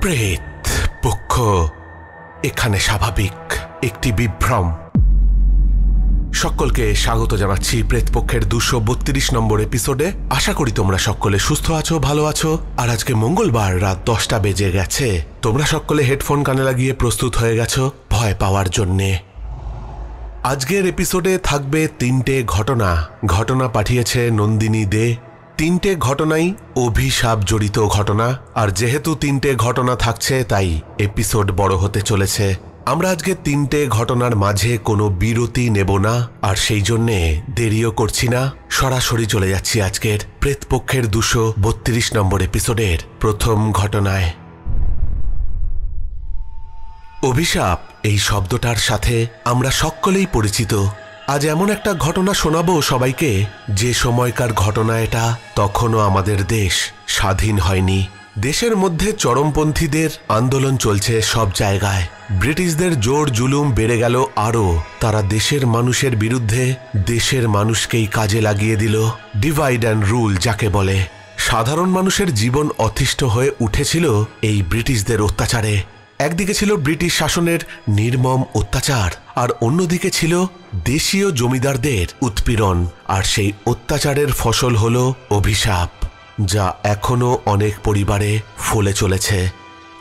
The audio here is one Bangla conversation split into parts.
প্রেত পক্ষ এখানে স্বাভাবিক একটি বিভ্রম। সকলকে স্বাগত জানাচ্ছি প্রেত পক্ষের 232 নম্বর এপিসোডে। আশা করি তোমরা সকলে সুস্থ আছো, ভালো আছো। আর আজকে মঙ্গলবার রাত 10টা বেজে গেছে। তোমরা সকলে হেডফোন কানে লাগিয়ে প্রস্তুত হয়ে গেছো ভয় পাওয়ার জন্যে। আজকের এপিসোডে থাকবে 3টে ঘটনা পাঠিয়েছে নন্দিনী দে। 3টে ঘটনাই অভিশাপ জড়িত ঘটনা। আর যেহেতু 3টে ঘটনা থাকছে তাই এপিসোড বড় হতে চলেছে। আমরা আজকে 3টে ঘটনার মাঝে কোনো বিরতি নেব না, আর সেই জন্যে দেরিও করছি না, সরাসরি চলে যাচ্ছি আজকের প্রেতপক্ষের 232 নম্বর এপিসোডের প্রথম ঘটনায়। অভিশাপ এই শব্দটার সাথে আমরা সকলেই পরিচিত। আজ এমন একটা ঘটনা শোনাবো সবাইকে, যে সময়কার ঘটনা এটা, তখনও আমাদের দেশ স্বাধীন হয়নি। দেশের মধ্যে চরমপন্থীদের আন্দোলন চলছে সব জায়গায়। ব্রিটিশদের জোর জুলুম বেড়ে গেল আরও। তারা দেশের মানুষের বিরুদ্ধে দেশের মানুষকেই কাজে লাগিয়ে দিল। ডিভাইড অ্যান্ড রুল যাকে বলে। সাধারণ মানুষের জীবন অতিষ্ঠ হয়ে উঠেছিল এই ব্রিটিশদের অত্যাচারে। একদিকে ছিল ব্রিটিশ শাসনের নির্মম অত্যাচার, আর অন্যদিকে ছিল দেশীয় জমিদারদের উৎপীড়ন। আর সেই অত্যাচারের ফসল হল অভিশাপ, যা এখনো অনেক পরিবারে ফলে চলেছে।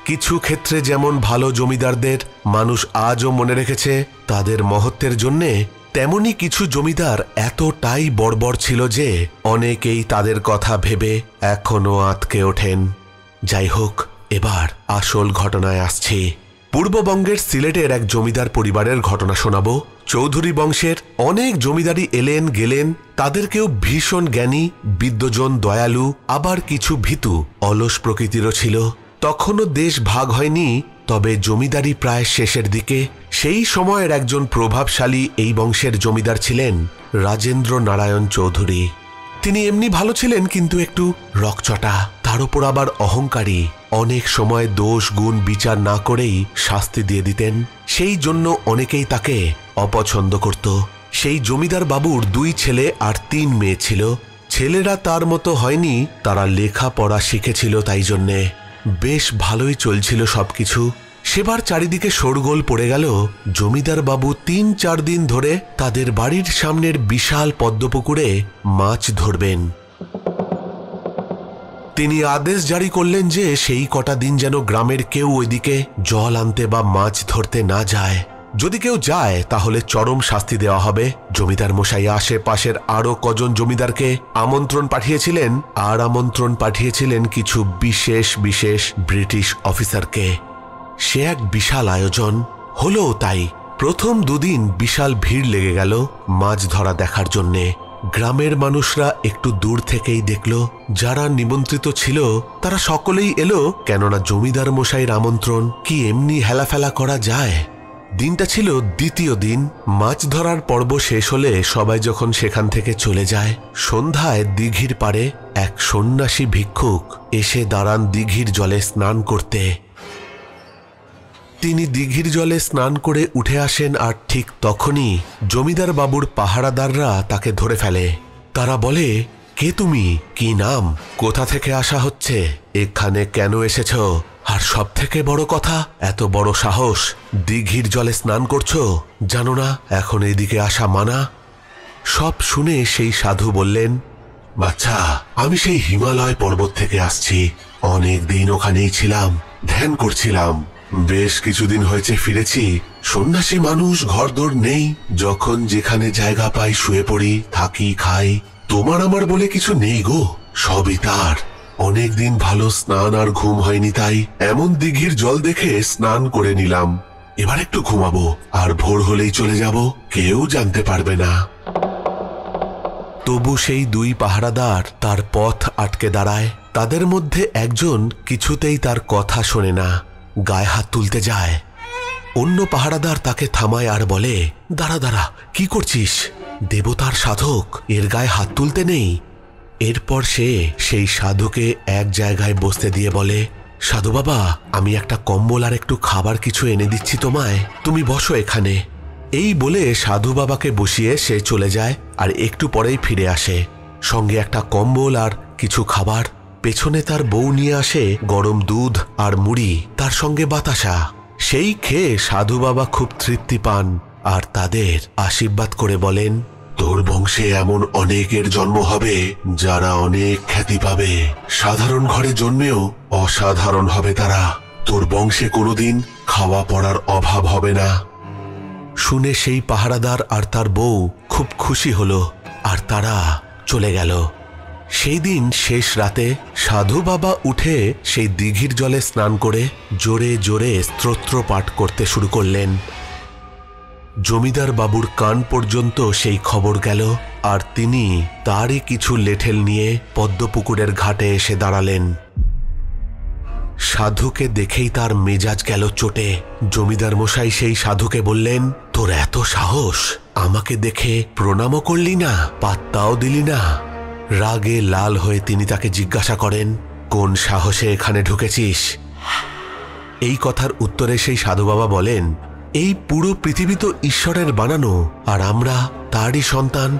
কিছু ক্ষেত্রে যেমন ভালো জমিদারদের মানুষ আজও মনে রেখেছে তাদের মহত্বের জন্যে, তেমনি কিছু জমিদার এতটাই বর্বর ছিল যে অনেকেই তাদের কথা ভেবে এখনো আঁতকে ওঠেন। যাই হোক, এবার আসল ঘটনায় আসছি। পূর্ববঙ্গের সিলেটের এক জমিদার পরিবারের ঘটনা শোনাবো। চৌধুরী বংশের অনেক জমিদারি এলেন গেলেন। তাদের কেউ ভীষণ জ্ঞানী, বিদ্বজন, দয়ালু, আবার কিছু ভীতু, অলস প্রকৃতিরও ছিল। তখনও দেশ ভাগ হয়নি, তবে জমিদারি প্রায় শেষের দিকে। সেই সময়ের একজন প্রভাবশালী এই বংশের জমিদার ছিলেন রাজেন্দ্র নারায়ণ চৌধুরী। তিনি এমনি ভালো ছিলেন, কিন্তু একটু রকচটা, তার উপর আবার অহংকারী। অনেক সময় দোষ গুণ বিচার না করেই শাস্তি দিয়ে দিতেন। সেই জন্য অনেকেই তাকে অপছন্দ করত। সেই জমিদার বাবুর 2 ছেলে আর 3 মেয়ে ছিল। ছেলেরা তার মতো হয়নি, তারা লেখাপড়া শিখেছিল, তাই জন্যে বেশ ভালোই চলছিল সবকিছু। সেবার চারিদিকে শোরগোল পড়ে গেল। জমিদার বাবু 3-4 দিন ধরে তাদের বাড়ির সামনের বিশাল পদ্মপুকুরে মাছ ধরবেন। তিনি আদেশ জারি করলেন যে সেই কটা দিন যেন গ্রামের কেউ ওইদিকে জল আনতে বা মাছ ধরতে না যায়। যদি কেউ যায় তাহলে চরম শাস্তি দেওয়া হবে। জমিদার মশাই আশেপাশের আরো কজন জমিদারকে আমন্ত্রণ পাঠিয়েছিলেন, আর আমন্ত্রণ পাঠিয়েছিলেন কিছু বিশেষ বিশেষ ব্রিটিশ অফিসারকে। সে এক বিশাল আয়োজন হলো। তাই প্রথম 2 দিন বিশাল ভিড় লেগে গেল মাছ ধরা দেখার জন্যে। গ্রামের মানুষরা একটু দূর থেকেই দেখল। যারা নিমন্ত্রিত ছিল তারা সকলেই এলো, কেননা জমিদার মশাইয়ের আমন্ত্রণ কি এমনি হেলাফেলা করা যায়। দিনটা ছিল দ্বিতীয় দিন। মাছ ধরার পর্ব শেষ হলে সবাই যখন সেখান থেকে চলে যায়, সন্ধ্যায় দিঘির পাড়ে এক সন্ন্যাসী ভিক্ষুক এসে দাঁড়ান দিঘির জলে স্নান করতে। তিনি দিঘির জলে স্নান করে উঠে আসেন, আর ঠিক তখনই জমিদার বাবুর পাহারাদাররা তাকে ধরে ফেলে। তারা বলে, কে তুমি, কি নাম, কোথা থেকে আসা হচ্ছে, এখানে কেন এসেছ, আর সব থেকে বড় কথা, এত বড় সাহস, দিঘির জলে স্নান করছো, জানো না এখন এদিকে আসা মানা। সব শুনে সেই সাধু বললেন, বাচ্চা, আমি সেই হিমালয় পর্বত থেকে আসছি। অনেক দিন ওখানেই ছিলাম, ধ্যান করছিলাম। বেশ কিছুদিন হয়েছে ফিরেছি। সন্ন্যাসী মানুষ, ঘরদোর নেই, যখন যেখানে জায়গা পাই শুয়ে পড়ি, থাকি, খাই। তোমার আমার বলে কিছু নেই গো, সবই তার। অনেকদিন ভালো স্নান আর ঘুম হয়নি, তাই এমন দিঘির জল দেখে স্নান করে নিলাম। এবার একটু ঘুমাবো, আর ভোর হলেই চলে যাব, কেউ জানতে পারবে না। তবু সেই 2 পাহারাদার তার পথ আটকে দাঁড়ায়। তাদের মধ্যে একজন কিছুতেই তার কথা শোনে না, গায়ে হাত তুলতে যায়। অন্য পাহারাদার তাকে থামায় আর বলে, দাঁড়া দাঁড়া, কি করছিস, দেবতার সাধক, এর গায়ে হাত তুলতে নেই। এরপর সে সেই সাধুকে এক জায়গায় বসতে দিয়ে বলে, সাধু বাবা, আমি একটা কম্বল আর একটু খাবার কিছু এনে দিচ্ছি তোমায়, তুমি বসো এখানে। এই বলে সাধু বাবাকে বসিয়ে সে চলে যায়, আর একটু পরেই ফিরে আসে, সঙ্গে একটা কম্বল আর কিছু খাবার। পেছনে তার বউ নিয়ে আসে গরম দুধ আর মুড়ি, তার সঙ্গে বাতাসা। সেই খেয়ে সাধু বাবা খুব তৃপ্তি পান আর তাদের আশীর্বাদ করে বলেন, তোর বংশে এমন অনেকের জন্ম হবে যারা অনেক খ্যাতি পাবে। সাধারণ ঘরে জন্মেও অসাধারণ হবে তারা। তোর বংশে কোনোদিন খাওয়া পড়ার অভাব হবে না। শুনে সেই পাহারাদার আর তার বউ খুব খুশি হলো আর তারা চলে গেল। সেই দিন শেষ রাতে সাধু বাবা উঠে সেই দিঘির জলে স্নান করে জোরে জোরে স্তোত্র পাঠ করতে শুরু করলেন। জমিদার বাবুর কান পর্যন্ত সেই খবর গেল আর তিনি তারই কিছু লেঠেল নিয়ে পদ্মপুকুরের ঘাটে এসে দাঁড়ালেন। সাধুকে দেখেই তার মেজাজ গেল চটে। জমিদার মশাই সেই সাধুকে বললেন, তোর এত সাহস, আমাকে দেখে প্রণামও করলি না, পাত্তাও দিলি না। রাগে লাল হয়ে তিনি তাকে জিজ্ঞাসা করেন, কোন সাহসে এখানে ঢুকেছিস? এই কথার উত্তরে সেই সাধু বাবা বলেন, এই পুরো পৃথিবী তো ঈশ্বরের বানানো আর আমরা তারই সন্তান,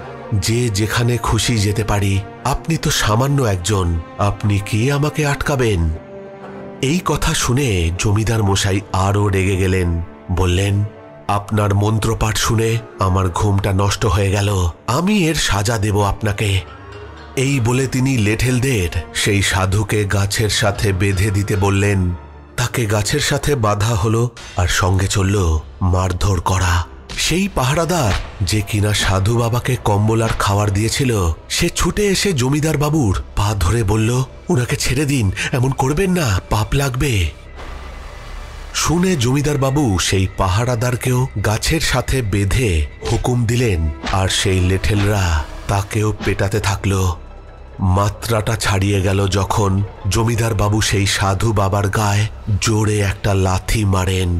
যে যেখানে খুশি যেতে পারি। আপনি তো সামান্য একজন, আপনি কি আমাকে আটকাবেন? এই কথা শুনে জমিদার মশাই আরও রেগে গেলেন। বললেন, আপনার মন্ত্রপাঠ শুনে আমার ঘুমটা নষ্ট হয়ে গেল, আমি এর সাজা দেব আপনাকে। এই বলে তিনি লেঠেলদের সেই সাধুকে গাছের সাথে বেঁধে দিতে বললেন। তাকে গাছের সাথে বাঁধা হলো আর সঙ্গে চলল মারধর করা। সেই পাহারাদার যে কিনা সাধু বাবাকে কম্বল আর খাবার দিয়েছিল, সে ছুটে এসে জমিদার বাবুর পা ধরে বলল, ওনাকে ছেড়ে দিন, এমন করবেন না, পাপ লাগবে। শুনে জমিদার বাবু সেই পাহারাদারকেও গাছের সাথে বেঁধে হুকুম দিলেন আর সেই লেঠেলরা তাকেও পেটাতে থাকলো। মাত্রাটা ছাড়িয়ে গেল যখন জমিদার বাবু সেই সাধু বাবার গায়ে জোরে একটা লাথি মারেন।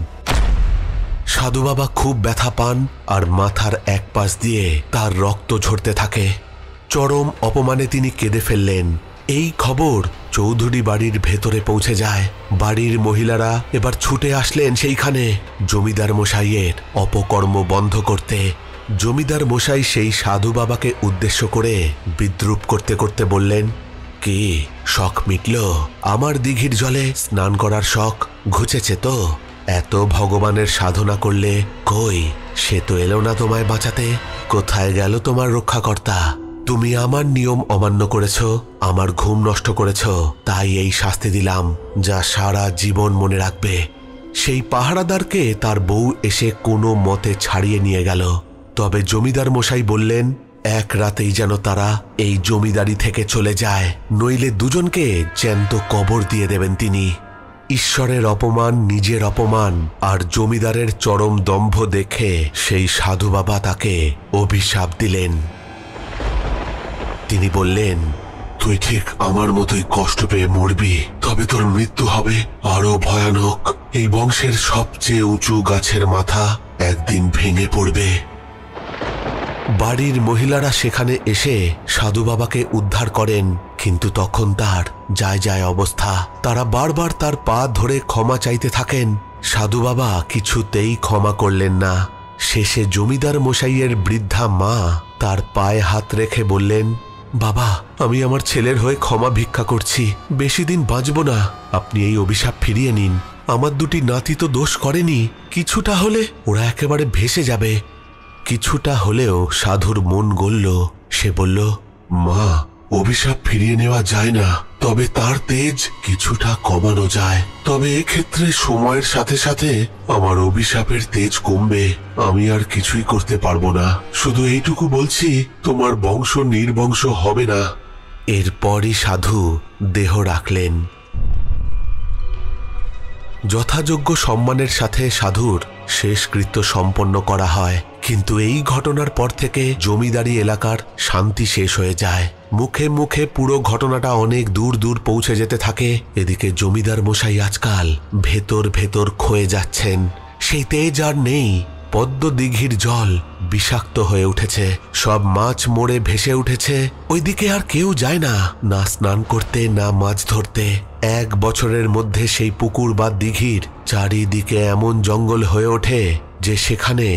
সাধু বাবা খুব ব্যথা পান আর মাথার এক পাশ দিয়ে তার রক্ত ঝরতে থাকে। চরম অপমানে তিনি কেঁদে ফেললেন। এই খবর চৌধুরী বাড়ির ভেতরে পৌঁছে যায়। বাড়ির মহিলারা এবার ছুটে আসলেন সেইখানে জমিদার মশাইয়ের অপকর্ম বন্ধ করতে। জমিদার মশাই সেই সাধু বাবাকে উদ্দেশ্য করে বিদ্রূপ করতে করতে বললেন, কি শখ মিটল? আমার দিঘির জলে স্নান করার শখ ঘুচেছে তো? এত ভগবানের সাধনা করলে কই, সে তো এলো না তোমায় বাঁচাতে। কোথায় গেল তোমার রক্ষাকর্তা? তুমি আমার নিয়ম অমান্য করেছ, আমার ঘুম নষ্ট করেছ, তাই এই শাস্তি দিলাম, যা সারা জীবন মনে রাখবে। সেই পাহারাদারকে তার বউ এসে কোনো মতে ছাড়িয়ে নিয়ে গেল। তবে জমিদার মশাই বললেন, এক রাতেই যেন তারা এই জমিদারি থেকে চলে যায়, নইলে দুজনকে জ্যান্ত কবর দিয়ে দেবেন তিনি। ঈশ্বরের অপমান, নিজের অপমান আর জমিদারের চরম দম্ভ দেখে সেই সাধু বাবা তাকে অভিশাপ দিলেন। তিনি বললেন, তুই ঠিক আমার মতোই কষ্ট পেয়ে মরবি, তবে তোর মৃত্যু হবে আরো ভয়ানক। এই বংশের সবচেয়ে উঁচু গাছের মাথা একদিন ভেঙে পড়বে। বাড়ির মহিলারা সেখানে এসে সাধু বাবাকে উদ্ধার করেন, কিন্তু তখন তার যায় যায় অবস্থা। তারা বারবার তার পা ধরে ক্ষমা চাইতে থাকেন। সাধু বাবা কিছুতেই ক্ষমা করলেন না। শেষে জমিদার মশাইয়ের বৃদ্ধা মা তার পায়ে হাত রেখে বললেন, বাবা, আমি আমার ছেলের হয়ে ক্ষমা ভিক্ষা করছি, বেশি দিন বাঁচব না, আপনি এই অভিশাপ ফিরিয়ে নিন। আমার দুটি নাতি তো দোষ করেনি, কিছুটা হলে ওরা একেবারে ভেসে যাবে। কিছুটা হলেও সাধুর মন গলল। সে বলল, মা, অভিশাপ ফিরিয়ে নেওয়া যায় না, তবে তার তেজ কিছুটা কমানো যায়। তবে এক্ষেত্রে সময়ের সাথে সাথে আমার অভিশাপের তেজ কমবে। আমি আর কিছুই করতে পারবো না, শুধু এইটুকু বলছি, তোমার বংশ নির্বংশ হবে না। এরপরই সাধু দেহ রাখলেন। যথাযোগ্য সম্মানের সাথে সাধুর শেষকৃত্য সম্পন্ন করা হয়। কিন্তু এই ঘটনার পর থেকে জমিদারি এলাকার শান্তি শেষ হয়ে যায়। মুখে মুখে পুরো ঘটনাটা অনেক দূর দূর পৌঁছে যেতে থাকে। এদিকে জমিদার মশাই আজকাল ভেতর ভেতর ক্ষয়ে যাচ্ছেন। সেই তেজ আর নেই। পদ্ম দিঘির জল বিষাক্ত হয়ে উঠেছে, সব মাছ মরে ভেসে উঠেছে। ওইদিকে আর কেউ যায় না, না স্নান করতে, না মাছ ধরতে। 1 বছরের মধ্যে সেই পুকুর বা দিঘির চারিদিকে এমন জঙ্গল হয়ে ওঠে যে সেখানে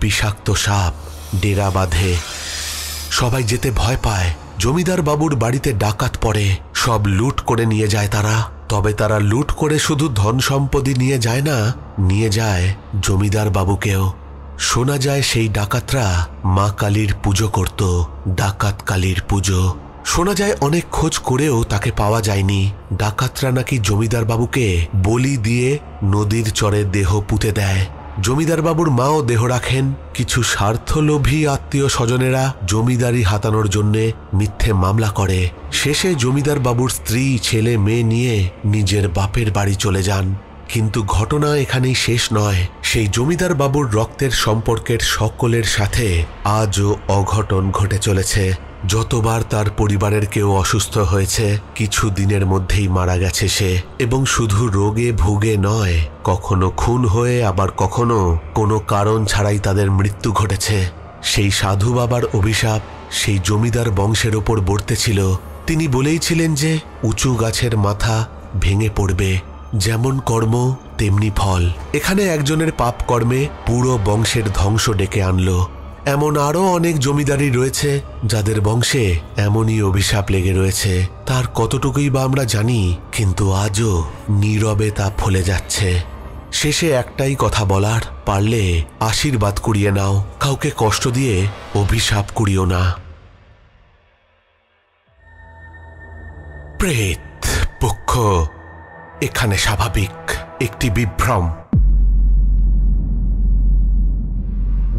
বিষাক্ত সাপ ডেরা বাঁধে। সবাই যেতে ভয় পায়। জমিদার বাবুর বাড়িতে ডাকাত পড়ে, সব লুট করে নিয়ে যায় তারা। তবে তারা লুট করে শুধু ধন সম্পত্তি নিয়ে যায় না, নিয়ে যায় জমিদার বাবুকেও। শোনা যায় সেই ডাকাতরা মা কালীর পুজো করত, ডাকাত কালীর পুজো। শোনা যায় অনেক খোঁজ করেও তাকে পাওয়া যায়নি। ডাকাতরা নাকি জমিদার বাবুকে বলি দিয়ে নদীর চরে দেহ পুঁতে দেয়। জমিদার বাবুর মাও দেহ রাখেন। কিছু স্বার্থলোভী আত্মীয় স্বজনেরা জমিদারি হাতানোর জন্য মিথ্যে মামলা করে। শেষে জমিদার বাবুর স্ত্রী ছেলে মেয়ে নিয়ে নিজের বাপের বাড়ি চলে যান। কিন্তু ঘটনা এখানেই শেষ নয়। সেই জমিদার বাবুর রক্তের সম্পর্কের সকলের সাথে আজও অঘটন ঘটে চলেছে। যতবার তার পরিবারের কেউ অসুস্থ হয়েছে, কিছু দিনের মধ্যেই মারা গেছে সে। এবং শুধু রোগে ভুগে নয়, কখনো খুন হয়ে, আবার কখনো কোনো কারণ ছাড়াই তাদের মৃত্যু ঘটেছে। সেই সাধু বাবার অভিশাপ সেই জমিদার বংশের ওপর বর্তেছিল। তিনি বলেইছিলেন যে উঁচু গাছের মাথা ভেঙে পড়বে, যেমন কর্ম তেমনি ফল। এখানে একজনের পাপ কর্মে পুরো বংশের ধ্বংস ডেকে আনলো। এমন আরও অনেক জমিদারি রয়েছে যাদের বংশে এমনই অভিশাপ লেগে রয়েছে। তার কতটুকুই বা আমরা জানি, কিন্তু আজও নীরবে তা ফলে যাচ্ছে। শেষে একটাই কথা বলার, পারলে আশীর্বাদ কুড়িয়ে নাও, কাউকে কষ্ট দিয়ে অভিশাপ কুড়িও না। প্রেত পক্ষ এখানে স্বাভাবিক একটি বিভ্রম।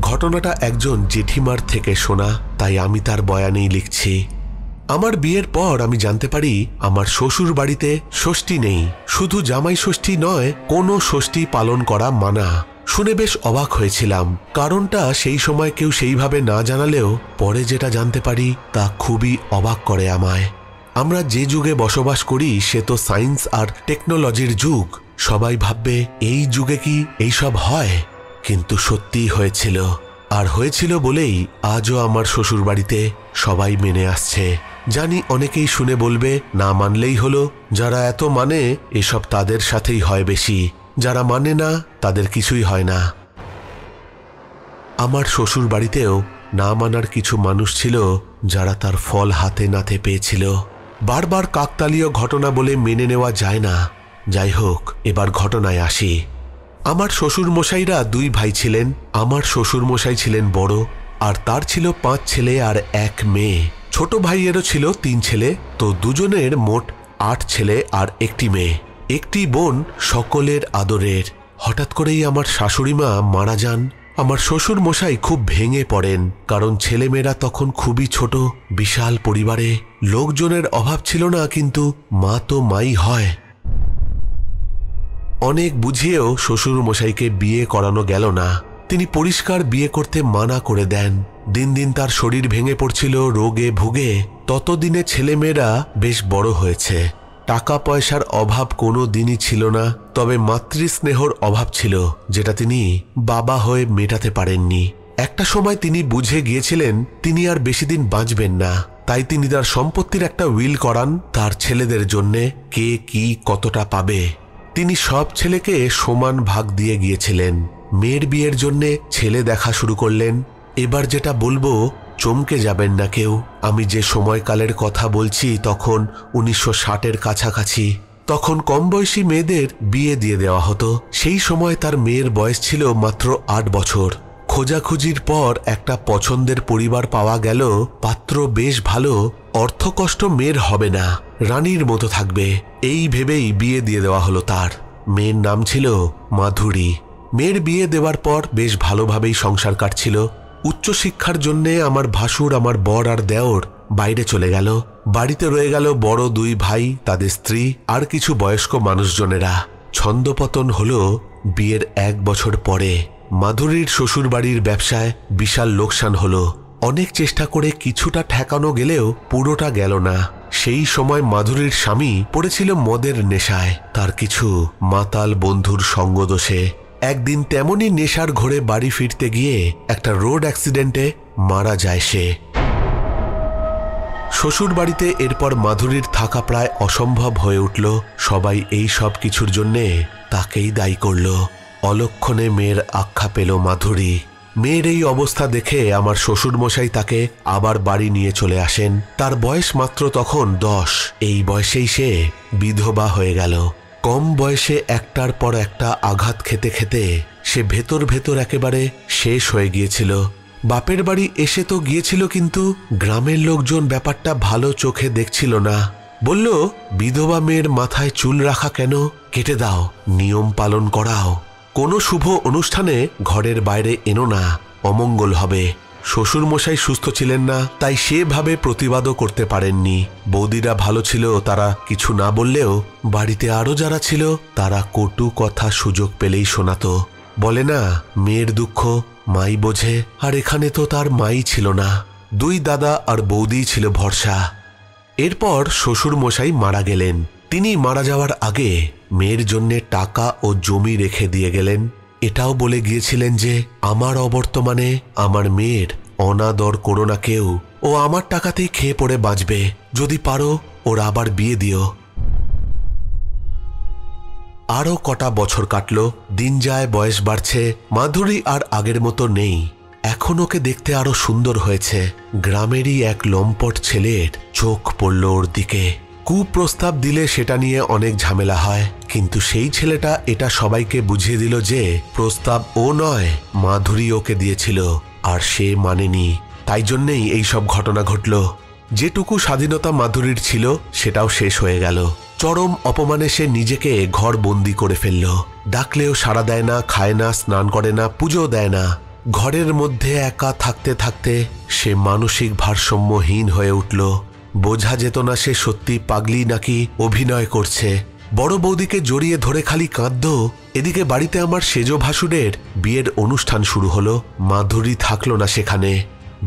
ঘটনাটা একজন জেঠিমার থেকে শোনা, তাই আমি তার বয়ানেই লিখছি। আমার বিয়ের পর আমি জানতে পারি আমার শ্বশুর বাড়িতে ষষ্ঠী নেই। শুধু জামাই ষষ্ঠী নয়, কোনো ষষ্ঠী পালন করা মানা। শুনে বেশ অবাক হয়েছিলাম। কারণটা সেই সময় কেউ সেইভাবে না জানালেও পরে যেটা জানতে পারি তা খুবই অবাক করে আমায়। আমরা যে যুগে বসবাস করি সে তো সায়েন্স আর টেকনোলজির যুগ। সবাই ভাববে এই যুগে কি এইসব হয়? কিন্তু সত্যিই হয়েছিল। আর হয়েছিল বলেই আজও আমার শ্বশুর বাড়িতে সবাই মেনে আসছে। জানি অনেকেই শুনে বলবে না মানলেই হলো, যারা এত মানে এসব তাদের সাথেই হয় বেশি, যারা মানে না তাদের কিছুই হয় না। আমার শ্বশুর বাড়িতেও না মানার কিছু মানুষ ছিল যারা তার ফল হাতে নাতে পেয়েছিল। বারবার কাকতালীয় ঘটনা বলে মেনে নেওয়া যায় না। যাই হোক, এবার ঘটনায় আসি। আমার শ্বশুর মশাইরা দুই ভাই ছিলেন। আমার শ্বশুর মশাই ছিলেন বড়, আর তার ছিল 5 ছেলে আর 1 মেয়ে। ছোট ভাইয়েরও ছিল 3 ছেলে, তো দুজনের মোট 8 ছেলে আর 1টি মেয়ে। একটি বোন সকলের আদরের। হঠাৎ করেই আমার শাশুড়িমা মারা যান। আমার শ্বশুর মশাই খুব ভেঙে পড়েন, কারণ ছেলেমেয়েরা তখন খুবই ছোট। বিশাল পরিবারে লোকজনের অভাব ছিল না, কিন্তু মা তো মাই হয়। অনেক বুঝিয়েও শ্বশুর মশাইকে বিয়ে করানো গেল না। তিনি পরিষ্কার বিয়ে করতে মানা করে দেন। দিন দিন তার শরীর ভেঙে পড়ছিল রোগে ভুগে। ততদিনে ছেলেমেয়েরা বেশ বড় হয়েছে। টাকা পয়সার অভাব কোনো দিনই ছিল না, তবে মাতৃস্নেহর অভাব ছিল, যেটা তিনি বাবা হয়ে মেটাতে পারেননি। একটা সময় তিনি বুঝে গিয়েছিলেন তিনি আর বেশি দিন বাঁচবেন না। তাই তিনি তার সম্পত্তির একটা উইল করান তার ছেলেদের জন্যে, কে কি কতটা পাবে। তিনি সব ছেলেকে সমান ভাগ দিয়ে গিয়েছিলেন। মেয়ের বিয়ের জন্যে ছেলে দেখা শুরু করলেন। এবার যেটা বলবো চমকে যাবেন না কেউ। আমি যে সময়কালের কথা বলছি তখন 1960-এর কাছাকাছি। তখন কম বয়সী মেয়েদের বিয়ে দিয়ে দেওয়া হতো। সেই সময় তার মেয়ের বয়স ছিল মাত্র 8 বছর। খোঁজাখুঁজির পর একটা পছন্দের পরিবার পাওয়া গেল। পাত্র বেশ ভালো, অর্থকষ্ট মেয়ের হবে না, রানীর মতো থাকবে, এই ভেবেই বিয়ে দিয়ে দেওয়া হলো তার। মেয়ের নাম ছিল মাধুরী। মেয়ের বিয়ে দেওয়ার পর বেশ ভালোভাবেই সংসার কাটছিল। উচ্চশিক্ষার জন্যে আমার ভাসুর, আমার বর আর দেওর বাইরে চলে গেল। বাড়িতে রয়ে গেল বড় 2 ভাই, তাদের স্ত্রী আর কিছু বয়স্ক মানুষজনেরা। ছন্দপতন হলো বিয়ের 1 বছর পরে। মাধুরীর শ্বশুর বাড়ির ব্যবসায় বিশাল লোকসান হলো। অনেক চেষ্টা করে কিছুটা ঠেকানো গেলেও পুরোটা গেল না। সেই সময় মাধুরীর স্বামী পড়েছিল মদের নেশায়, তার কিছু মাতাল বন্ধুর সঙ্গদোষে। একদিন তেমনই নেশার ঘোরে বাড়ি ফিরতে গিয়ে একটা রোড অ্যাক্সিডেন্টে মারা যায় সে। শ্বশুর বাড়িতে এরপর মাধুরীর থাকা প্রায় অসম্ভব হয়ে উঠল। সবাই এই সব কিছুর জন্যে তাকেই দায়ী করল। অলক্ষণে মেয়ের আখ্যা পেল মাধুরী। মেয়ের এই অবস্থা দেখে আমার শ্বশুরমশাই তাকে আবার বাড়ি নিয়ে চলে আসেন। তার বয়স মাত্র তখন 10। এই বয়সেই সে বিধবা হয়ে গেল। কম বয়সে একটার পর একটা আঘাত খেতে খেতে সে ভেতর ভেতর একেবারে শেষ হয়ে গিয়েছিল। বাপের বাড়ি এসে তো গিয়েছিল, কিন্তু গ্রামের লোকজন ব্যাপারটা ভালো চোখে দেখছিল না। বলল, বিধবা মেয়ের মাথায় চুল রাখা কেন, কেটে দাও, নিয়ম পালন করাও। কোনো শুভ অনুষ্ঠানে ঘরের বাইরে এনো না, অমঙ্গল হবে। শ্বশুরমশাই সুস্থ ছিলেন না, তাই সেভাবে প্রতিবাদও করতে পারেননি। বৌদিরা ভালো ছিল, তারা কিছু না বললেও বাড়িতে আরও যারা ছিল তারা কটু কথা সুযোগ পেলেই শোনাতো। বলে না, মেয়ের দুঃখ মাই বোঝে, আর এখানে তো তার মাই ছিল না। 2 দাদা আর বৌদি ছিল ভরসা। এরপর শ্বশুরমশাই মারা গেলেন। তিনি মারা যাওয়ার আগে মেয়ের জন্যে টাকা ও জমি রেখে দিয়ে গেলেন। এটাও বলে গিয়েছিলেন যে আমার অবর্তমানে আমার মেয়ের অনাদর করো না কেউ, ও আমার টাকাতেই খেয়ে পড়ে বাঁচবে, যদি পারো ওর আবার বিয়ে দিও। আরও কটা বছর কাটল, দিন যায়, বয়স বাড়ছে। মাধুরী আর আগের মতো নেই। এখন ওকে দেখতে আরো সুন্দর হয়েছে। গ্রামেরই এক লম্পট ছেলের চোখ পড়ল ওর দিকে। কুপ্রস্তাব দিলে সেটা নিয়ে অনেক ঝামেলা হয়, কিন্তু সেই ছেলেটা এটা সবাইকে বুঝিয়ে দিল যে প্রস্তাব ও নয়, মাধুরী ওকে দিয়েছিল, আর সে মানেনি। তাই জন্যেই এই সব ঘটনা ঘটল। যেটুকু স্বাধীনতা মাধুরীর ছিল সেটাও শেষ হয়ে গেল। চরম অপমানে সে নিজেকে ঘর বন্দি করে ফেলল। ডাকলেও সাড়া দেয় না, খায় না, স্নান করে না, পুজো দেয় না। ঘরের মধ্যে একা থাকতে থাকতে সে মানসিক ভারসাম্যহীন হয়ে উঠল। বোঝা যেত না সে সত্যি পাগলি নাকি অভিনয় করছে। বড় বৌদিকে জড়িয়ে ধরে খালি কাঁদতো। এদিকে বাড়িতে আমার সেজ ভাসুরের বিয়ের অনুষ্ঠান শুরু হলো। মাধুরী থাকলো না সেখানে।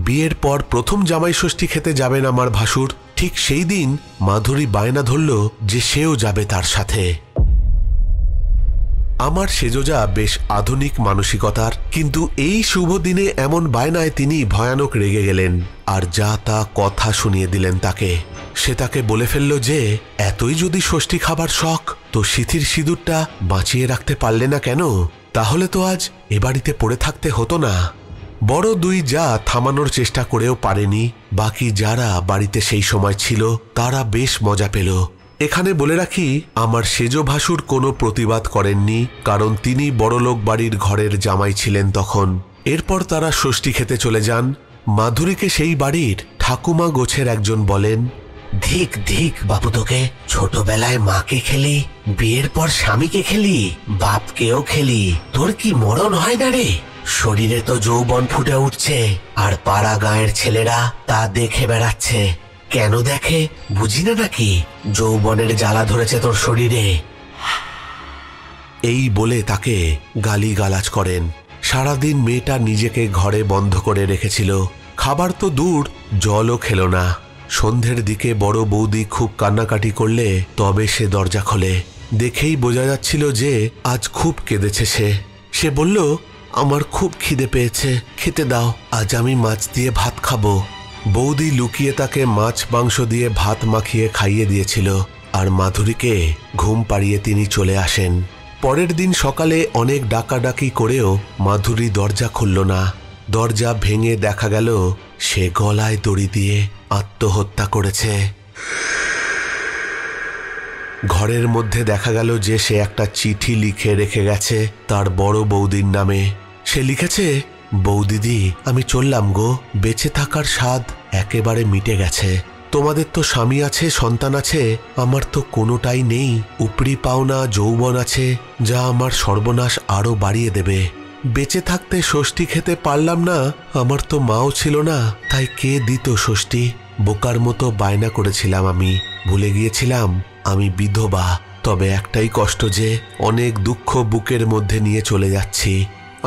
বিয়ের পর প্রথম জামাই ষষ্ঠী খেতে যাবেন আমার ভাসুর। ঠিক সেই দিন মাধুরী বায়না ধরল যে সেও যাবে তার সাথে। আমার সেজোজা বেশ আধুনিক মানসিকতার, কিন্তু এই শুভ দিনে এমন বায়নায় তিনি ভয়ানক রেগে গেলেন আর যা তা কথা শুনিয়ে দিলেন তাকে। সে তাকে বলে ফেলল যে এতই যদি ষষ্ঠী খাবার শখ, তো সিথির সিঁদুরটা বাঁচিয়ে রাখতে পারলে না কেন? তাহলে তো আজ এ বাড়িতে পড়ে থাকতে হতো না। বড় 2 যা থামানোর চেষ্টা করেও পারেনি। বাকি যারা বাড়িতে সেই সময় ছিল তারা বেশ মজা পেল। এখানে বলে রাখি, আমার সেজ ভাসুর কোনো প্রতিবাদ করেননি, কারণ তিনি বড়লোক বাড়ির ঘরের জামাই ছিলেন তখন। এরপর তারা ষষ্ঠী খেতে চলে যান। মাধুরীকে সেই বাড়ির ঠাকুমা গোছের একজন বলেন, ধিক ধিক বাপু তোকে, ছোটবেলায় মাকে খেলি, বিয়ের পর স্বামীকে খেলি, বাপকেও খেলি, তোর কি মরণ হয় না রে? শরীরে তো যৌবন ফুটে উঠছে, আর পাড়া গাঁয়ের ছেলেরা তা দেখে বেড়াচ্ছে। কেন দেখে বুঝি না নাকি? যৌবনের জ্বালা ধরেছে তোর শরীরে। এই বলে তাকে গালিগালাজ করেন। সারাদিন মেয়েটা নিজেকে ঘরে বন্ধ করে রেখেছিল। খাবার তো দূর, জলও খেল না। সন্ধ্যের দিকে বড় বৌদি খুব কান্নাকাটি করলে তবে সে দরজা খোলে। দেখেই বোঝা যাচ্ছিল যে আজ খুব কেঁদেছে সে। সে বলল, আমার খুব খিদে পেয়েছে, খেতে দাও, আজ আমি মাছ দিয়ে ভাত খাবো। বৌদি লুকিয়ে তাকে মাছ মাংস দিয়ে ভাত মাখিয়ে খাইয়ে দিয়েছিল, আর মাধুরীকে ঘুম পাড়িয়ে তিনি চলে আসেন। পরের দিন সকালে অনেক ডাকাডাকি করেও মাধুরী দরজা খুলল না। দরজা ভেঙে দেখা গেল সে গলায় দড়ি দিয়ে আত্মহত্যা করেছে। ঘরের মধ্যে দেখা গেল যে সে একটা চিঠি লিখে রেখে গেছে তার বড় বৌদির নামে। সে লিখেছে, বৌদিদি, আমি চললাম গো, বেঁচে থাকার স্বাদ একেবারে মিটে গেছে। তোমাদের তো স্বামী আছে, সন্তান আছে, আমার তো কোনোটাই নেই। উপরি পাওনা যৌবন আছে, যা আমার সর্বনাশ আরো বাড়িয়ে দেবে। বেঁচে থাকতে ষষ্ঠী খেতে পারলাম না, আমার তো মাও ছিল না, তাই কে দিত ষষ্ঠী? বোকার মতো বায়না করেছিলাম আমি, ভুলে গিয়েছিলাম আমি বিধবা। তবে একটাই কষ্ট যে অনেক দুঃখ বুকের মধ্যে নিয়ে চলে যাচ্ছি।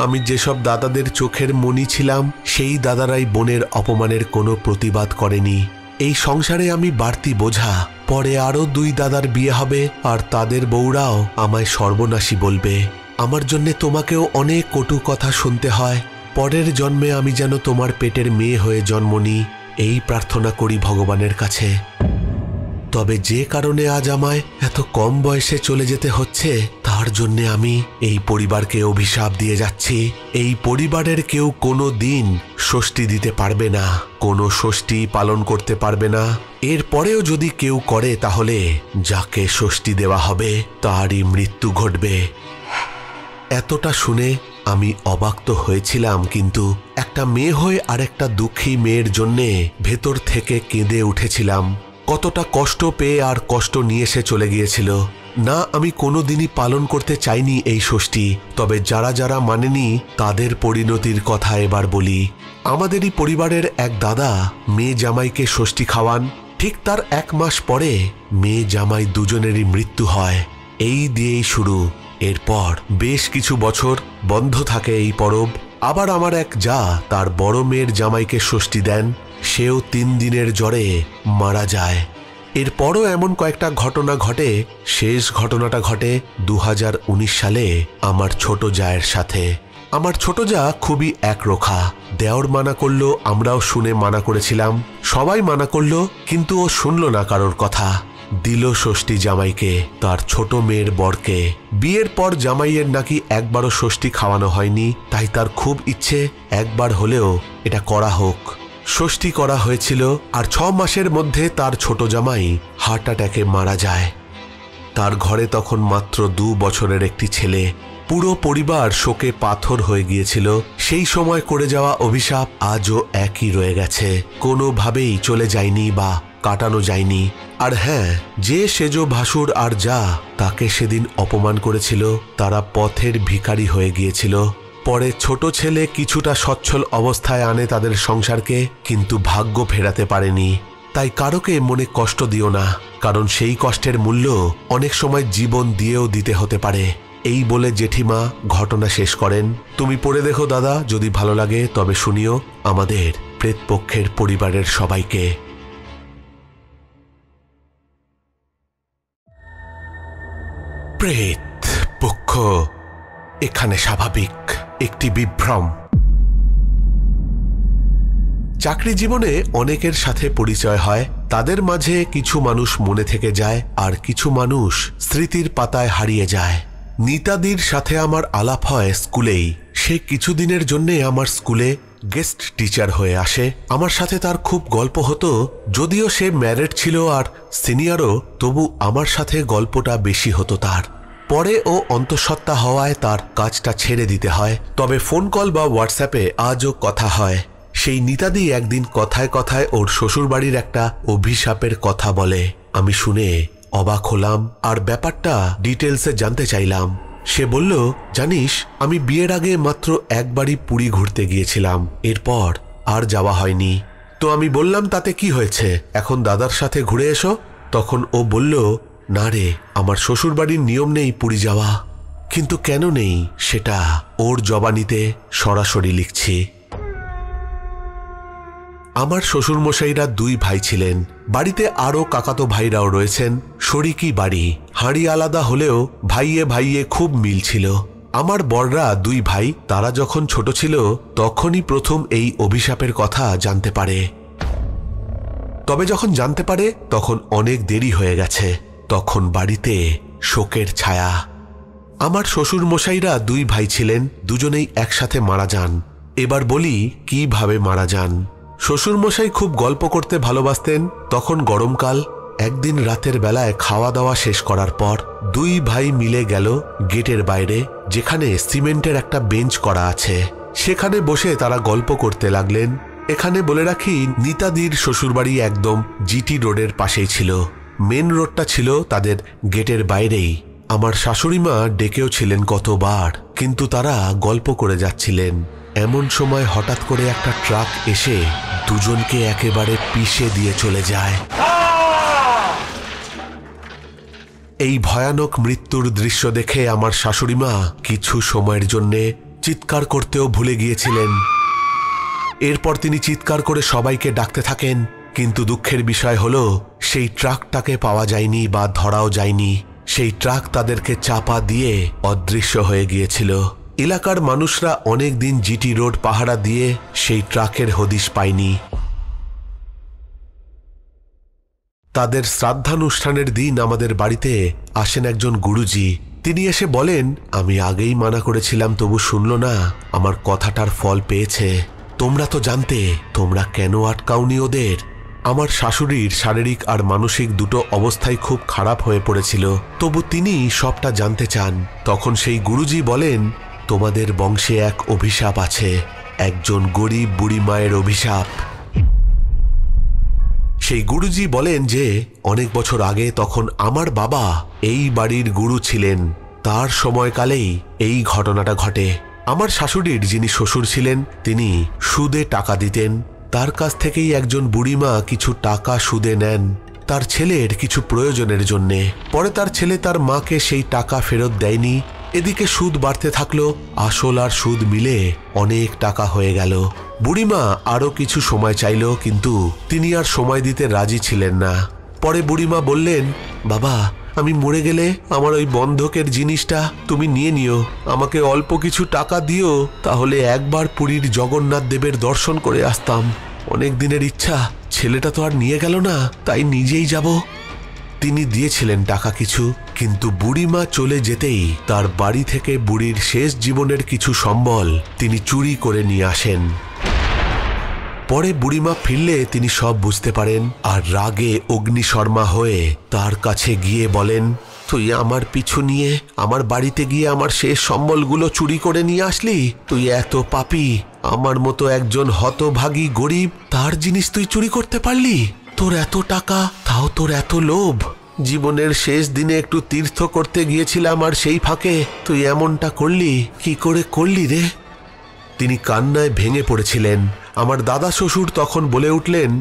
আমি যেসব দাদাদের চোখের মণি ছিলাম, সেই দাদারাই বোনের অপমানের কোনো প্রতিবাদ করেনি। এই সংসারে আমি বাড়তি বোঝা। পরে আরো 2 দাদার বিয়ে হবে, আর তাদের বউরাও আমায় সর্বনাশী বলবে। আমার জন্যে তোমাকেও অনেক কটু কথা শুনতে হয়। পরের জন্মে আমি যেন তোমার পেটের মেয়ে হয়ে জন্ম নিই, এই প্রার্থনা করি ভগবানের কাছে। তবে যে কারণে আজ আমায় এত কম বয়সে চলে যেতে হচ্ছে তার জন্য আমি এই পরিবারকে অভিশাপ দিয়ে যাচ্ছি। এই পরিবারের কেউ কোনো দিন ষষ্ঠী দিতে পারবে না, কোনো ষষ্ঠী পালন করতে পারবে না। এরপরেও যদি কেউ করে তাহলে যাকে ষষ্ঠী দেওয়া হবে তারই মৃত্যু ঘটবে। এতটা শুনে আমি অবাক তো হয়েছিলাম, কিন্তু একটা মেয়ে হয়ে আরেকটা দুঃখী মেয়ের জন্যে ভেতর থেকে কেঁদে উঠেছিলাম। কতটা কষ্ট পেয়ে আর কষ্ট নিয়ে সে চলে গিয়েছিল। না, আমি কোনোদিনই পালন করতে চাইনি এই ষষ্ঠী, তবে যারা যারা মানেনি তাদের পরিণতির কথা এবার বলি। আমাদেরই পরিবারের এক দাদা মেয়ে জামাইকে ষষ্ঠী খাওয়ান। ঠিক তার 1 মাস পরে মেয়ে জামাই দুজনেরই মৃত্যু হয়। এই দিয়েই শুরু। এরপর বেশ কিছু বছর বন্ধ থাকে এই পরব। আবার আমার এক যা তার বড় মেয়ের জামাইকে ষষ্ঠী দেন, সেও 3 দিনের জ্বরে মারা যায়। এরপরও এমন কয়েকটা ঘটনা ঘটে। শেষ ঘটনাটা ঘটে 2019 সালে আমার ছোট জায়ের সাথে। আমার ছোট যা খুবই একরোখা। দেওর মানা করলো, আমরাও শুনে মানা করেছিলাম, সবাই মানা করলো, কিন্তু ও শুনল না কারোর কথা। দিল ষষ্ঠী জামাইকে, তার ছোট মেয়ের বরকে। বিয়ের পর জামাইয়ের নাকি একবারও ষষ্ঠী খাওয়ানো হয়নি, তাই তার খুব ইচ্ছে একবার হলেও এটা করা হোক। ষষ্ঠী করা হয়েছিল, আর 6 মাসের মধ্যে তার ছোট জামাই হার্ট অ্যাটাকে মারা যায়। তার ঘরে তখন মাত্র 2 বছরের একটি ছেলে। পুরো পরিবার শোকে পাথর হয়ে গিয়েছিল। সেই সময় করে যাওয়া অভিশাপ আজও একই রয়ে গেছে, কোনোভাবেই চলে যায়নি বা কাটানো যায়নি। আর হ্যাঁ, যে সেজ ভাসুর আর যা তাকে সেদিন অপমান করেছিল তারা পথের ভিখারি হয়ে গিয়েছিল। পরে ছোট ছেলে কিছুটা সচ্ছল অবস্থায় আনে তাদের সংসারকে, কিন্তু ভাগ্য ফেরাতে পারেনি। তাই কারোকে মনে কষ্ট দিও না, কারণ সেই কষ্টের মূল্য অনেক সময় জীবন দিয়েও দিতে হতে পারে। এই বলে জেঠিমা ঘটনা শেষ করেন। তুমি পড়ে দেখো দাদা, যদি ভালো লাগে তবে শুনিও আমাদের প্রেতপক্ষের পরিবারের সবাইকে। প্রেত পক্ষ এখানে স্বাভাবিক একটি বিভ্রম। চাকরি জীবনে অনেকের সাথে পরিচয় হয়। তাদের মাঝে কিছু মানুষ মনে থেকে যায়, আর কিছু মানুষ স্মৃতির পাতায় হারিয়ে যায়। নিতাদির সাথে আমার আলাপ হয় স্কুলেই। সে কিছুদিনের জন্য আমার স্কুলে গেস্ট টিচার হয়ে আসে। আমার সাথে তার খুব গল্প হতো। যদিও সে ম্যারিড ছিল আর সিনিয়রও, তবু আমার সাথে গল্পটা বেশি হতো তার। পরে ও অন্তঃসত্ত্বা হওয়ায় তার কাজটা ছেড়ে দিতে হয়, তবে ফোন কল বা হোয়াটসঅ্যাপে আজও কথা হয়। সেই নিতাদি একদিন কথায় কথায় ওর শ্বশুরবাড়ির একটা অভিশাপের কথা বলে। আমি শুনে অবাক হলাম আর ব্যাপারটা ডিটেলসে জানতে চাইলাম। সে বলল, জানিস, আমি বিয়ের আগে মাত্র একবারই পুরী ঘুরতে গিয়েছিলাম, এরপর আর যাওয়া হয়নি। তো আমি বললাম, তাতে কি হয়েছে, এখন দাদার সাথে ঘুরে এসো। তখন ও বলল, না রে, আমার শ্বশুরবাড়ির নিয়ম নেই পুরী যাওয়া। কিন্তু কেন নেই সেটা ওর জবানিতে সরাসরি লিখছি। আমার শ্বশুরমশাইরা 2 ভাই ছিলেন। বাড়িতে আরও কাকাতো ভাইরাও রয়েছেন। শরিকি বাড়ি, হাঁড়ি আলাদা হলেও ভাইয়ে ভাইয়ে খুব মিল ছিল। আমার বড়রা 2 ভাই, তারা যখন ছোট ছিল তখনই প্রথম এই অভিশাপের কথা জানতে পারে। তবে যখন জানতে পারে তখন অনেক দেরি হয়ে গেছে। তখন বাড়িতে শোকের ছায়া। আমার শ্বশুরমশাইরা 2 ভাই ছিলেন, দুজনেই একসাথে মারা যান। এবার বলি কিভাবে মারা যান। শ্বশুরমশাই খুব গল্প করতে ভালোবাসতেন। তখন গরমকাল। একদিন রাতের বেলায় খাওয়া দাওয়া শেষ করার পর 2 ভাই মিলে গেল গেটের বাইরে, যেখানে সিমেন্টের একটা বেঞ্চ করা আছে। সেখানে বসে তারা গল্প করতে লাগলেন। এখানে বলে রাখি, নিতাদির শ্বশুরবাড়ি একদম জিটি রোডের পাশেই ছিল। মেন রোডটা ছিল তাদের গেটের বাইরেই। আমার শাশুড়িমা ডেকেও ছিলেন কতবার, কিন্তু তারা গল্প করে যাচ্ছিলেন। এমন সময় হঠাৎ করে একটা ট্রাক এসে দুজনকে একেবারে পিষে দিয়ে চলে যায়। এই ভয়ানক মৃত্যুর দৃশ্য দেখে আমার শাশুড়িমা কিছু সময়ের জন্য চিৎকার করতেও ভুলে গিয়েছিলেন। এরপর তিনি চিৎকার করে সবাইকে ডাকতে থাকেন, কিন্তু দুঃখের বিষয় হলো সেই ট্রাকটাকে পাওয়া যায়নি বা ধরাও যায়নি। সেই ট্রাক তাদেরকে চাপা দিয়ে অদৃশ্য হয়ে গিয়েছিল। এলাকার মানুষরা অনেক দিন জিটি রোড পাহারা দিয়ে সেই ট্রাকের হদিশ পায়নি। তাদের শ্রাদ্ধানুষ্ঠানের দিন আমাদের বাড়িতে আসেন একজন গুরুজি। তিনি এসে বলেন, আমি আগেই মানা করেছিলাম তবু শুনলো না, আমার কথাটার ফল পেয়েছে। তোমরা তো জানতে, তোমরা কেন আটকাওনি ওদের? আমার শাশুড়ির শারীরিক আর মানসিক দুটো অবস্থাই খুব খারাপ হয়ে পড়েছিল, তবু তিনি সবটা জানতে চান। তখন সেই গুরুজি বলেন, তোমাদের বংশে এক অভিশাপ আছে, একজন গরিব বুড়ি মায়ের অভিশাপ। সেই গুরুজি বলেন যে অনেক বছর আগে তখন আমার বাবা এই বাড়ির গুরু ছিলেন, তার সময়কালেই এই ঘটনাটা ঘটে। আমার শাশুড়ির যিনি শ্বশুর ছিলেন তিনি সুদে টাকা দিতেন, তার কাছ থেকেই একজন বুড়িমা কিছু টাকা সুদে নেন তার ছেলের কিছু প্রয়োজনের জন্যে। পরে তার ছেলে তার মাকে সেই টাকা ফেরত দেয়নি। এদিকে সুদ বাড়তে থাকলো, আসল আর সুদ মিলে অনেক টাকা হয়ে গেল। বুড়িমা আরো কিছু সময় চাইল, কিন্তু তিনি আর সময় দিতে রাজি ছিলেন না। পরে বুড়িমা বললেন, বাবা, আমি মরে গেলে আমার ওই বন্ধকের জিনিসটা তুমি নিয়ে নিও, আমাকে অল্প কিছু টাকা দিও, তাহলে একবার পুরীর জগন্নাথ দেবের দর্শন করে আসতাম। অনেক দিনের ইচ্ছা, ছেলেটা তো আর নিয়ে গেল না, তাই নিজেই যাব। তিনি দিয়েছিলেন টাকা কিছু, কিন্তু বুড়িমা চলে যেতেই তার বাড়ি থেকে বুড়ির শেষ জীবনের কিছু সম্বল তিনি চুরি করে নিয়ে আসেন। পরে বুড়িমা ফিরলে তিনি সব বুঝতে পারেন আর রাগে অগ্নিশর্মা হয়ে তার কাছে গিয়ে বলেন, তুই আমার পিছু নিয়ে আমার বাড়িতে গিয়ে আমার শেষ সম্বলগুলো চুরি করে নিয়ে আসলি? তুই এত পাপী, আমার মতো একজন হতভাগী গরিব, তার জিনিস তুই চুরি করতে পারলি? তোর এত টাকা, তাও তোর এত লোভ। জীবনের শেষ দিনে একটু তীর্থ করতে গিয়েছিলাম আর সেই ফাঁকে তুই এমনটা করলি, কি করে করলি রে? তিনি কান্নায় ভেঙে পড়েছিলেন। আমার দাদা শ্বশুর তখন বলে উঠলেন,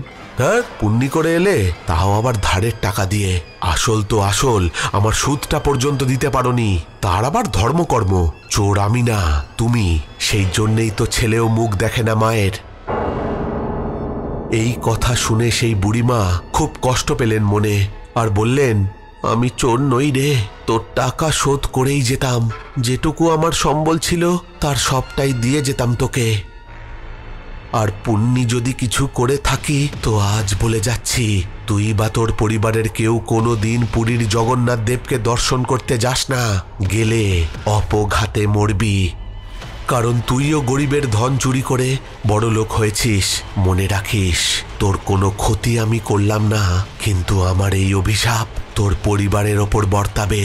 হ্যাঁ, পুণ্যি করে এলে, তাও আবার ধারের টাকা দিয়ে। আসল তো আসল, আমার সুদটা পর্যন্ত দিতে পারোনি, তার আবার ধর্মকর্ম। চোর আমি না, তুমি। সেই জন্যেই তো ছেলেও মুখ দেখে না মায়ের। এই কথা শুনে সেই বুড়িমা খুব কষ্ট পেলেন মনে, আর বললেন, আমি চোর নই রে, তোর টাকা শোধ করেই যেতাম। যেটুকু আমার সম্বল ছিল তার সবটাই দিয়ে যেতাম তোকে। আর পুণ্যি যদি কিছু করে থাকি তো আজ বলে যাচ্ছি, তুই বা তোর পরিবারের কেউ কোনো দিন পুরীর জগন্নাথ দেবকে দর্শন করতে যাস না, গেলে অপঘাতে মরবি। কারণ তুইও গরিবের ধন চুরি করে বড় লোক হয়েছিস। মনে রাখিস, তোর কোনো ক্ষতি আমি করলাম না, কিন্তু আমার এই অভিশাপ তোর পরিবারের ওপর বর্তাবে।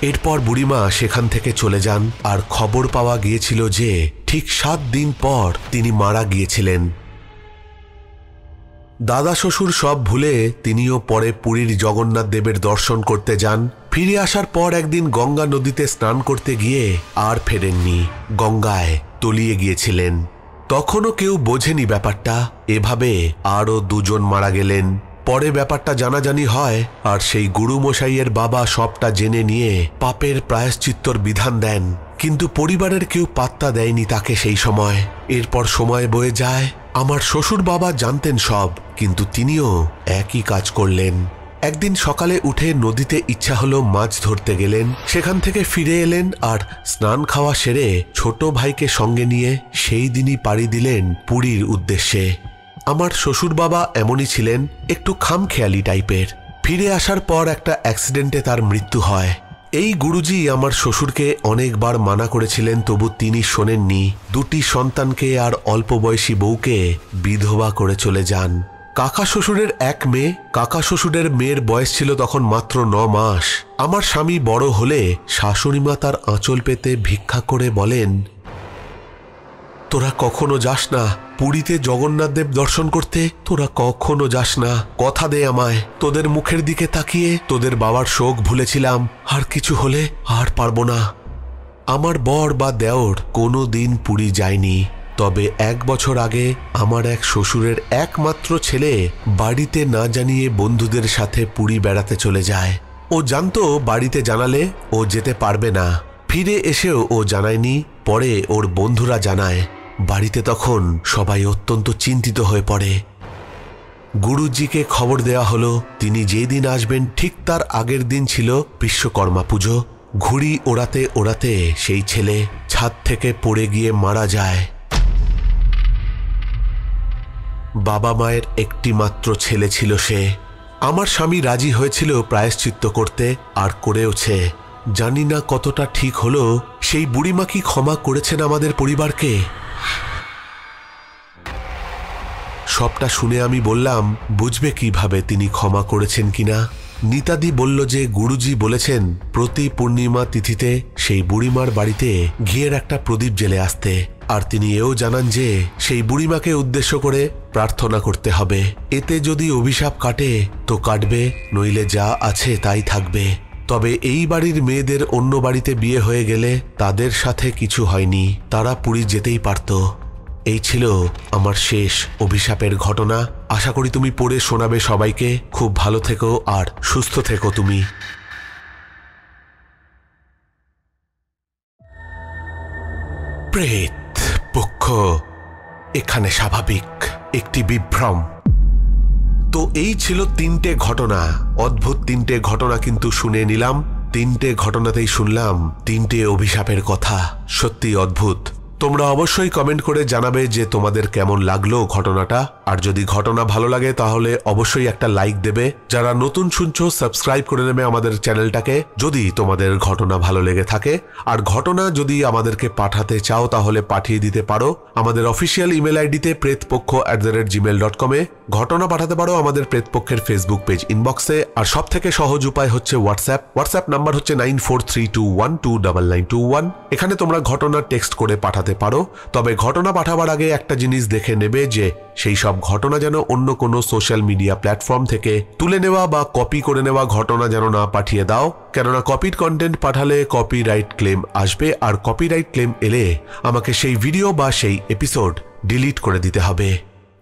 এরপর বুড়িমা সেখান থেকে চলে যান, আর খবর পাওয়া গিয়েছিল যে ঠিক 7 দিন পর তিনি মারা গিয়েছিলেন। দাদা শ্বশুর সব ভুলে তিনিও পরে পুরীর জগন্নাথ দেবের দর্শন করতে যান। ফিরে আসার পর একদিন গঙ্গা নদীতে স্নান করতে গিয়ে আর ফেরেননি, গঙ্গায় তলিয়ে গিয়েছিলেন। তখনও কেউ বোঝেনি ব্যাপারটা। এভাবে আরও 2 জন মারা গেলেন। পরে ব্যাপারটা জানাজানি হয়, আর সেই গুরুমশাইয়ের বাবা সবটা জেনে নিয়ে পাপের প্রায়শ্চিত্তর বিধান দেন, কিন্তু পরিবারের কেউ পাত্তা দেয়নি তাকে সেই সময়। এরপর সময় বয়ে যায়, আমার শ্বশুর বাবা জানতেন সব, কিন্তু তিনিও একই কাজ করলেন। একদিন সকালে উঠে নদীতে ইচ্ছা হলো মাছ ধরতে গেলেন। সেখান থেকে ফিরে এলেন আর স্নান খাওয়া সেরে ছোট ভাইকে সঙ্গে নিয়ে সেই দিনই পাড়ি দিলেন পুরীর উদ্দেশ্যে। আমার শ্বশুর বাবা এমনই ছিলেন, একটু খামখেয়ালি টাইপের। ফিরে আসার পর একটা অ্যাক্সিডেন্টে তার মৃত্যু হয়। এই গুরুজি আমার শ্বশুরকে অনেকবার মানা করেছিলেন, তবু তিনি শোনেননি। 2টি সন্তানকে আর অল্প বয়সী বউকে বিধবা করে চলে যান। কাকা শ্বশুরের এক মেয়ে, কাকা শ্বশুরের মেয়ের বয়স ছিল তখন মাত্র 9 মাস। আমার স্বামী বড় হলে শাশুড়িমা তার আঁচল পেতে ভিক্ষা করে বলেন, তোরা কখনো যাস না পুরীতে জগন্নাথ দেব দর্শন করতে? তোরা কখনো যাস না, কথা দে আমায়। তোদের মুখের দিকে তাকিয়ে তোদের বাবার শোক ভুলেছিলাম, আর কিছু হলে আর পারবো না। আমার বর বা দেওর কোনো দিন পুরী যায়নি, তবে 1 বছর আগে আমার এক শ্বশুরের একমাত্র ছেলে বাড়িতে না জানিয়ে বন্ধুদের সাথে পুরী বেড়াতে চলে যায়। ও জানতো বাড়িতে জানালে ও যেতে পারবে না। ফিরে এসেও ও জানায়নি, পরে ওর বন্ধুরা জানায়। বাড়িতে তখন সবাই অত্যন্ত চিন্তিত হয়ে পড়ে। গুরুজিকে খবর দেওয়া হলো, তিনি যেদিন আসবেন ঠিক তার আগের দিন ছিল বিশ্বকর্মা পুজো। ঘুড়ি ওড়াতে ওড়াতে সেই ছেলে ছাদ থেকে পড়ে গিয়ে মারা যায়। বাবা মায়ের একটি মাত্র ছেলে ছিল সে। আমার স্বামী রাজি হয়েছিল প্রায়শ্চিত্ত করতে, আর করেওছে। জানি না কতটা ঠিক হলো। সেই বুড়িমা কি ক্ষমা করেছেন আমাদের পরিবারকে? সবটা শুনে আমি বললাম, বুঝবে কিভাবে তিনি ক্ষমা করেছেন কিনা? নিতাদি বলল যে গুরুজি বলেছেন প্রতি পূর্ণিমা তিথিতে সেই বুড়িমার বাড়িতে ঘিয়ের একটা প্রদীপ জ্বেলে আসতে, আর তিনি এও জানান যে সেই বুড়িমাকে উদ্দেশ্য করে প্রার্থনা করতে হবে। এতে যদি অভিশাপ কাটে তো কাটবে, নইলে যা আছে তাই থাকবে। তবে এই বাড়ির মেয়েদের অন্য বাড়িতে বিয়ে হয়ে গেলে তাদের সাথে কিছু হয়নি, তারা পুরী যেতেই পারত। এই ছিল আমার শেষ অভিশাপের ঘটনা। আশা করি তুমি পড়ে শোনাবে সবাইকে। খুব ভালো থেকো আর সুস্থ থেকো তুমি। প্রেত পক্ষ এখানে স্বাভাবিক, একটি বিভ্রম। তো এই ছিল 3টে ঘটনা, অদ্ভুত 3টে ঘটনা কিন্তু শুনে নিলাম। 3টে ঘটনাতেই শুনলাম 3টে অভিশাপের কথা। সত্যি অদ্ভুত। তোমরা অবশ্যই কমেন্ট করে জানাবে যে তোমাদের কেমন লাগলো ঘটনাটা। আর যদি ঘটনা ভালো লাগে তাহলে অবশ্যই একটা লাইক দেবে। যারা নতুন শুনছো সাবস্ক্রাইব করে নেবে আমাদের চ্যানেলটাকে, যদি তোমাদের ঘটনা ভালো লেগে থাকে। আর ঘটনা যদি আমাদেরকে পাঠাতে চাও তাহলে পাঠিয়ে দিতে পারো আমাদের অফিসিয়াল ইমেল আইডিতে pretpokho@gmail.com-এ। ঘটনা পাঠাতে পারো আমাদের প্রেতপক্ষের ফেসবুক পেজ ইনবক্সে। আর সব থেকে সহজ উপায় হচ্ছে হোয়াটসঅ্যাপ নাম্বার হচ্ছে 9432129921। এখানে তোমরা ঘটনা টেক্সট করে পাঠাতে পারো। তবে ঘটনা পাঠাবার আগে একটা জিনিস দেখে নেবে যে সেই সব ঘটনা যেন অন্য কোনো সোশ্যাল মিডিয়া প্ল্যাটফর্ম থেকে তুলে নেওয়া বা কপি করে নেওয়া ঘটনা যেন না পাঠিয়ে দাও। কেননা কপিড কন্টেন্ট পাঠালে কপিরাইট ক্লেম আসবে, আর কপিরাইট ক্লেম এলে আমাকে সেই ভিডিও বা সেই এপিসোড ডিলিট করে দিতে হবে।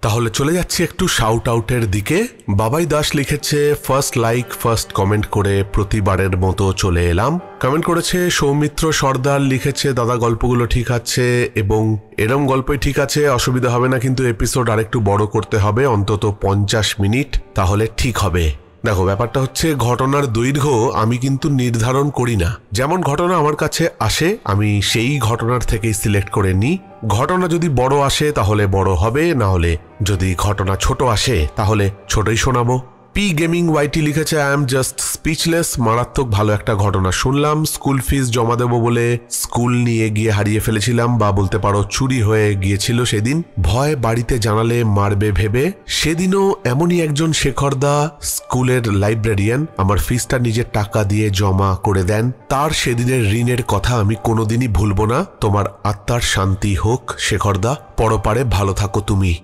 তাহলে চলে যাচ্ছি একটু শাউট আউটের দিকে। বাবাই দাস লিখেছে, ফার্স্ট লাইক ফার্স্ট কমেন্ট করে প্রতিবারের মতো চলে এলাম। কমেন্ট করেছে সৌমিত্র সর্দার, লিখেছে দাদা গল্পগুলো ঠিক আছে এবং এরম গল্পই ঠিক আছে, অসুবিধা হবে না, কিন্তু এপিসোড আরেকটু বড় করতে হবে, অন্তত 50 মিনিট, তাহলে ঠিক হবে। দেখো ব্যাপারটা হচ্ছে ঘটনার দৈর্ঘ্য আমি কিন্তু নির্ধারণ করি না। যেমন ঘটনা আমার কাছে আসে আমি সেই ঘটনার থেকেই সিলেক্ট করে নিই। ঘটনা যদি বড় আসে তাহলে বড় হবে, না হলে যদি ঘটনা ছোট আসে তাহলে ছোটই শোনাবো। পি গেমিং ওয়াইটি লিখেছে, আই এম জাস্ট স্পিচলেস। মারাত্মক ভালো একটা ঘটনা শুনলাম। স্কুল ফিস জমা দেবো বলে স্কুল নিয়ে গিয়ে হারিয়ে ফেলেছিলাম, বা বলতে পারো চুরি হয়ে গিয়েছিল সেদিন। ভয় বাড়িতে জানালে মারবে ভেবে। সেদিনও এমনই একজন শেখরদা, স্কুলের লাইব্রেরিয়ান, আমার ফিসটা নিজের টাকা দিয়ে জমা করে দেন। তার সেদিনের ঋণের কথা আমি কোনোদিনই ভুলবো না। তোমার আত্মার শান্তি হোক শেখরদা, পরপারে ভালো থাকো তুমি।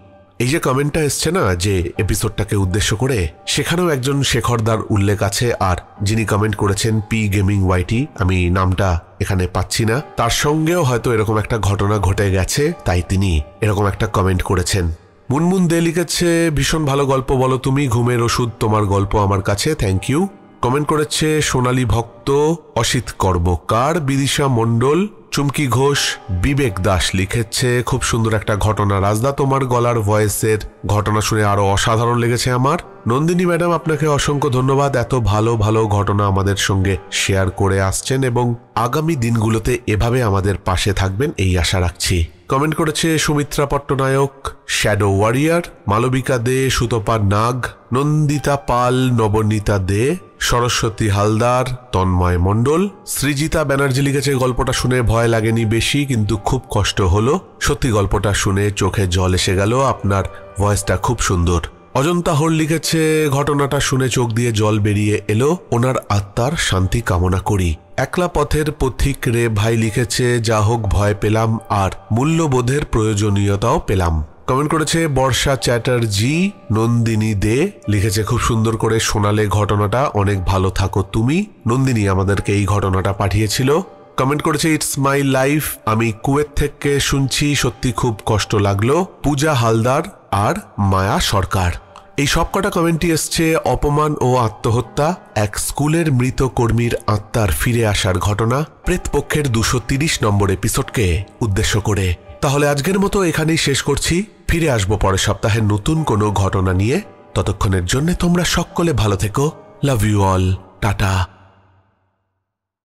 এই যে কমেন্টটা এসছে না যে এপিসোডটাকে উদ্দেশ্য করে, সেখানেও একজন শেখরদার উল্লেখ আছে। আর যিনি কমেন্ট করেছেন পি গেমিং ওয়াইটি, আমি নামটা এখানে পাচ্ছি না, তার সঙ্গেও হয়তো এরকম একটা ঘটনা ঘটে গেছে, তাই তিনি এরকম একটা কমেন্ট করেছেন। মুনমুন দে লিখেছে, ভীষণ ভালো গল্প বলো তুমি, ঘুমের ওষুধ তোমার গল্প আমার কাছে, থ্যাংক ইউ। কমেন্ট করেছে সোনালী ভক্ত, অসিত কর্মকার, বিদিশা মণ্ডল, চুমকি ঘোষ, বিবেক দাস লিখেছে, খুব সুন্দর একটা ঘটনা রাজদা, তোমার গলার ভয়েসের ঘটনা শুনে আরো অসাধারণ লেগেছে আমার। নন্দিনী ম্যাডাম, আপনাকে অসংখ্য ধন্যবাদ, এত ভালো ভালো ঘটনা আমাদের সঙ্গে শেয়ার করে আসছেন এবং আগামী দিনগুলোতে এভাবে আমাদের পাশে থাকবেন এই আশা রাখছি। কমেন্ট করেছে সুমিত্রা পট্টনায়ক, শ্যাডো ওয়ারিয়ার, মালবিকা দে, সুতপা নাগ, নন্দিতা পাল, নবনীতা দে, সরস্বতী হালদার, তন্ময় মণ্ডল, সৃজিতা ব্যানার্জি লিখেছে, গল্পটা শুনে ভয় লাগেনি বেশি, কিন্তু খুব কষ্ট হলো। সত্যি গল্পটা শুনে চোখে জল এসে গেল, আপনার ভয়েসটা খুব সুন্দর। অজন্তা হোল লিখেছে, ঘটনাটা শুনে চোখ দিয়ে জল বেরিয়ে এলো, ওনার আত্মার শান্তি কামনা করি। একলা পথের পথিক রে ভাই লিখেছে, যা হোক ভয় পেলাম আর মূল্যবোধের প্রয়োজনীয়তাও পেলাম। কমেন্ট করেছে বর্ষা চ্যাটার্জি। নন্দিনী দে লিখেছে, খুব সুন্দর করে শোনালে ঘটনাটা, অনেক ভালো থাকো তুমি। নন্দিনী আমাদেরকে এই ঘটনাটা পাঠিয়েছিল। কমেন্ট করেছে ইটস মাই লাইফ, আমি কুয়েত থেকে শুনছি, সত্যি খুব কষ্ট লাগলো। পূজা হালদার আর মায়া সরকার। এই সবকটা কমেন্টই এসছে অপমান ও আত্মহত্যা, এক স্কুলের মৃত কর্মীর আত্মার ফিরে আসার ঘটনা, প্রেতপক্ষের 230 নম্বর এপিসোডকে উদ্দেশ্য করে। তাহলে আজকের মতো এখানেই শেষ করছি। ফিরে আসবো পরের সপ্তাহে নতুন কোনো ঘটনা নিয়ে। ততক্ষণের জন্য তোমরা সকলে ভালো থেকো। Love you all, tata.